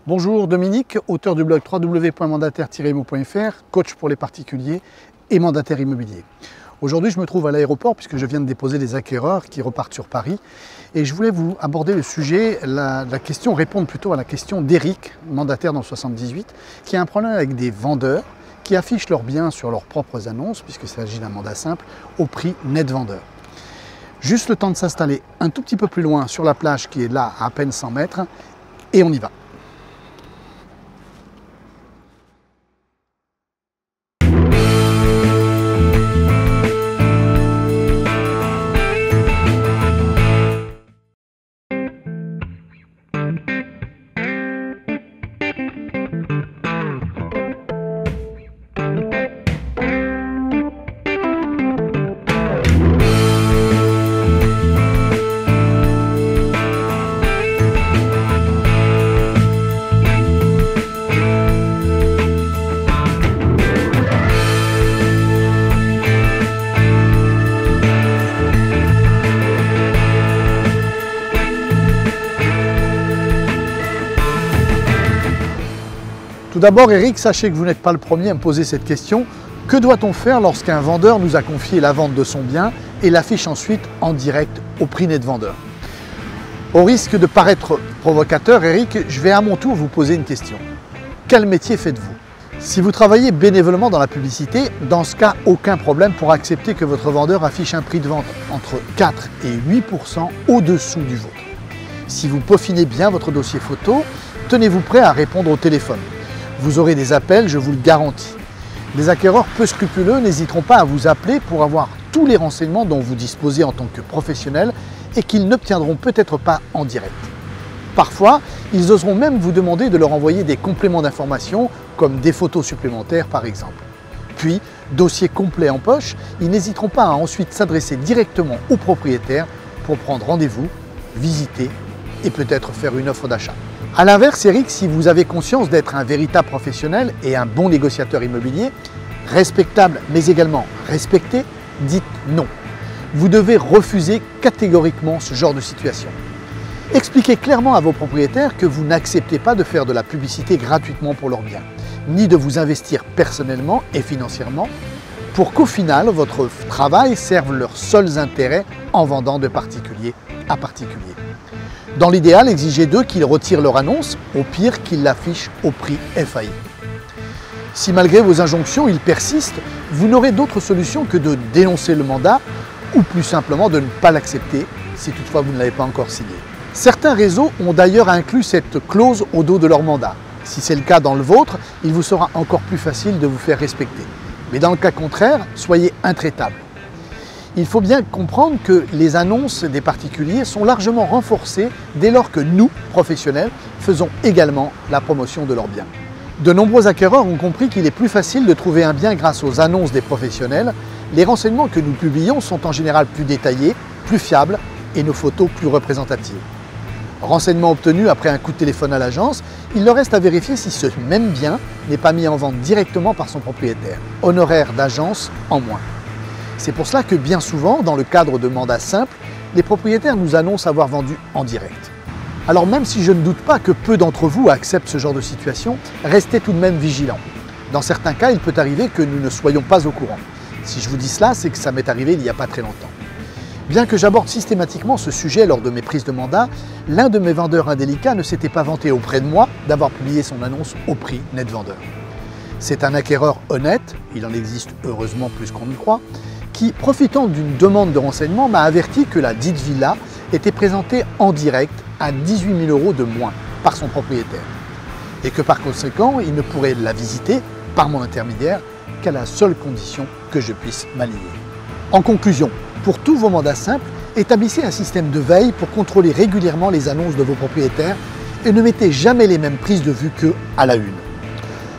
Bonjour Dominique, auteur du blog www.mandataire-imo.fr, coach pour les particuliers et mandataires immobiliers. Aujourd'hui, je me trouve à l'aéroport puisque je viens de déposer les acquéreurs qui repartent sur Paris et je voulais vous aborder le sujet, répondre plutôt à la question d'Eric, mandataire dans le 78, qui a un problème avec des vendeurs qui affichent leurs biens sur leurs propres annonces, puisqu'il s'agit d'un mandat simple, au prix net vendeur. Juste le temps de s'installer un tout petit peu plus loin sur la plage qui est là à peine 100 mètres et on y va. Tout d'abord, Eric, sachez que vous n'êtes pas le premier à me poser cette question. Que doit-on faire lorsqu'un vendeur nous a confié la vente de son bien et l'affiche ensuite en direct au prix net vendeur? Au risque de paraître provocateur, Eric, je vais à mon tour vous poser une question. Quel métier faites-vous? Si vous travaillez bénévolement dans la publicité, dans ce cas, aucun problème pour accepter que votre vendeur affiche un prix de vente entre 4 et 8% au-dessous du vôtre. Si vous peaufinez bien votre dossier photo, tenez-vous prêt à répondre au téléphone. Vous aurez des appels, je vous le garantis. Les acquéreurs peu scrupuleux n'hésiteront pas à vous appeler pour avoir tous les renseignements dont vous disposez en tant que professionnel et qu'ils n'obtiendront peut-être pas en direct. Parfois, ils oseront même vous demander de leur envoyer des compléments d'information, comme des photos supplémentaires par exemple. Puis, dossier complet en poche, ils n'hésiteront pas à ensuite s'adresser directement au propriétaire pour prendre rendez-vous, visiter et peut-être faire une offre d'achat. A l'inverse, Eric, si vous avez conscience d'être un véritable professionnel et un bon négociateur immobilier, respectable mais également respecté, dites non. Vous devez refuser catégoriquement ce genre de situation. Expliquez clairement à vos propriétaires que vous n'acceptez pas de faire de la publicité gratuitement pour leurs biens, ni de vous investir personnellement et financièrement pour qu'au final, votre travail serve leurs seuls intérêts en vendant de particulier à particulier. Dans l'idéal, exigez d'eux qu'ils retirent leur annonce, au pire qu'ils l'affichent au prix FAI. Si malgré vos injonctions, ils persistent, vous n'aurez d'autre solution que de dénoncer le mandat ou plus simplement de ne pas l'accepter si toutefois vous ne l'avez pas encore signé. Certains réseaux ont d'ailleurs inclus cette clause au dos de leur mandat. Si c'est le cas dans le vôtre, il vous sera encore plus facile de vous faire respecter. Mais dans le cas contraire, soyez intraitable. Il faut bien comprendre que les annonces des particuliers sont largement renforcées dès lors que nous, professionnels, faisons également la promotion de leurs biens. De nombreux acquéreurs ont compris qu'il est plus facile de trouver un bien grâce aux annonces des professionnels. Les renseignements que nous publions sont en général plus détaillés, plus fiables et nos photos plus représentatives. Renseignements obtenus après un coup de téléphone à l'agence, il leur reste à vérifier si ce même bien n'est pas mis en vente directement par son propriétaire. Honoraires d'agence en moins. C'est pour cela que bien souvent, dans le cadre de mandats simples, les propriétaires nous annoncent avoir vendu en direct. Alors même si je ne doute pas que peu d'entre vous acceptent ce genre de situation, restez tout de même vigilants. Dans certains cas, il peut arriver que nous ne soyons pas au courant. Si je vous dis cela, c'est que ça m'est arrivé il n'y a pas très longtemps. Bien que j'aborde systématiquement ce sujet lors de mes prises de mandat, l'un de mes vendeurs indélicats ne s'était pas vanté auprès de moi d'avoir publié son annonce au prix net vendeur. C'est un acquéreur honnête, il en existe heureusement plus qu'on ne croit, qui, profitant d'une demande de renseignement, m'a averti que la dite villa était présentée en direct à 18 000 € de moins par son propriétaire et que par conséquent, il ne pourrait la visiter par mon intermédiaire qu'à la seule condition que je puisse m'aligner. En conclusion, pour tous vos mandats simples, établissez un système de veille pour contrôler régulièrement les annonces de vos propriétaires et ne mettez jamais les mêmes prises de vue qu'eux à la une.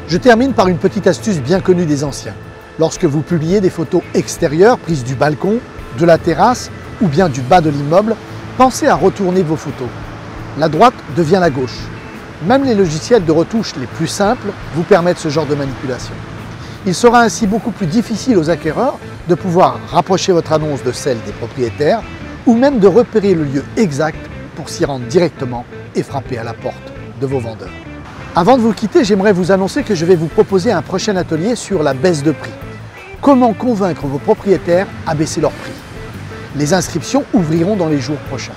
Je termine par une petite astuce bien connue des anciens. Lorsque vous publiez des photos extérieures prises du balcon, de la terrasse ou bien du bas de l'immeuble, pensez à retourner vos photos. La droite devient la gauche. Même les logiciels de retouche les plus simples vous permettent ce genre de manipulation. Il sera ainsi beaucoup plus difficile aux acquéreurs de pouvoir rapprocher votre annonce de celle des propriétaires ou même de repérer le lieu exact pour s'y rendre directement et frapper à la porte de vos vendeurs. Avant de vous quitter, j'aimerais vous annoncer que je vais vous proposer un prochain atelier sur la baisse de prix. Comment convaincre vos propriétaires à baisser leurs prix? Les inscriptions ouvriront dans les jours prochains.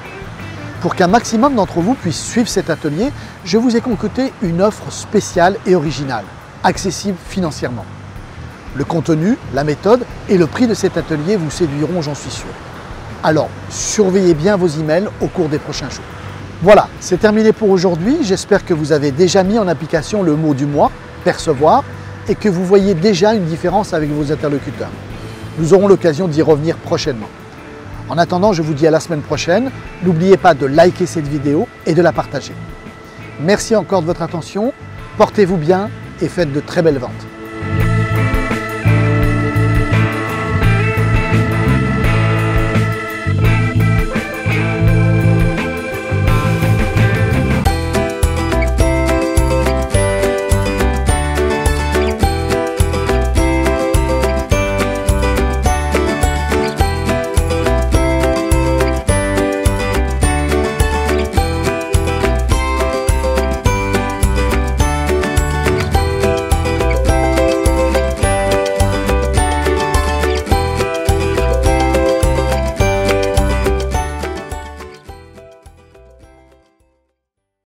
Pour qu'un maximum d'entre vous puissent suivre cet atelier, je vous ai concocté une offre spéciale et originale, accessible financièrement. Le contenu, la méthode et le prix de cet atelier vous séduiront, j'en suis sûr. Alors, surveillez bien vos emails au cours des prochains jours. Voilà, c'est terminé pour aujourd'hui. J'espère que vous avez déjà mis en application le mot du mois, percevoir, et que vous voyez déjà une différence avec vos interlocuteurs. Nous aurons l'occasion d'y revenir prochainement. En attendant, je vous dis à la semaine prochaine. N'oubliez pas de liker cette vidéo et de la partager. Merci encore de votre attention, portez-vous bien et faites de très belles ventes.